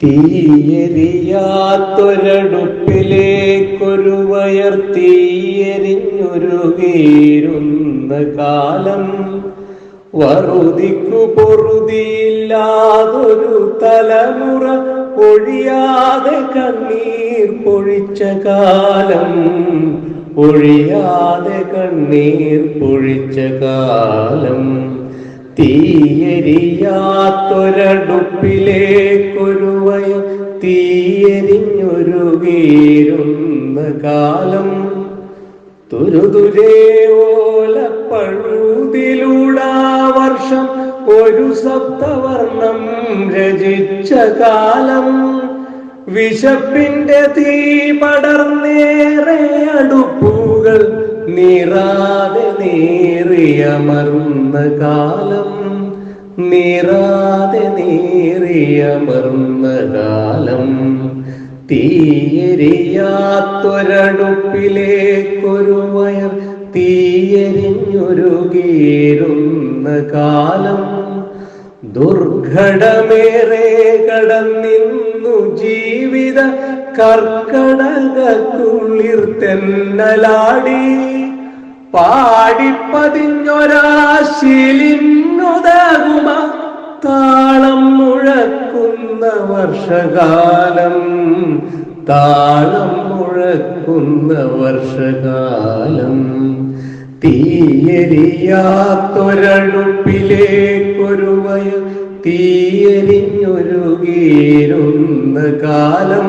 തീയെരിയാത്തൊരടുപ്പിലേക്കൊരു wire തീയെരിഞ്ഞുരുകീരുന്ന കാലം, വറുതിക്കു പൊറുതിയില്ലാതൊരു തലമുറ പൊഴിയാതെ കണ്ണീർ പൊഴിച്ച കാലം, പൊഴിയാതെ കണ്ണീർ പൊഴിച്ച കാലം. തീയെരിയാത്തൊരടുപ്പിലേക്കൊരു വയർ തീയെരിഞ്ഞുരുകീരുന്ന കാലം, തുരുതുരേ ഓലപ്പഴുതിലൂടാ വർഷം ഒരു സപ്തവർണം രചിച്ച കാലം, വിശപ്പിന്റെ തീ പടർന്നേറെ അടുപ്പുകൾ നീറാതെ നീറിയമർന്ന കാലം, നീറാതെ നീറിയമർന്ന കാലം. തീയെരിയാത്തൊരടുപ്പിലേക്കൊരു വയർ തീയെരിഞ്ഞുരുകീരുന്ന കാലം, ദുർഘടമേറെ കടന്നിന്നു ജീവിത കർക്കടകക്കുളിർ തെന്നലാടി, പാടിപ്പതിഞ്ഞൊരാശിലിന്നുതകുമ താളം മുഴക്കുന്ന വർഷകാലം, താളം മുഴക്കുന്ന വർഷകാലം. തീയെരിയാത്തൊരടുപ്പിലേക്കൊരു വയർ തീയെരിഞ്ഞുരുകീരുന്ന കാലം.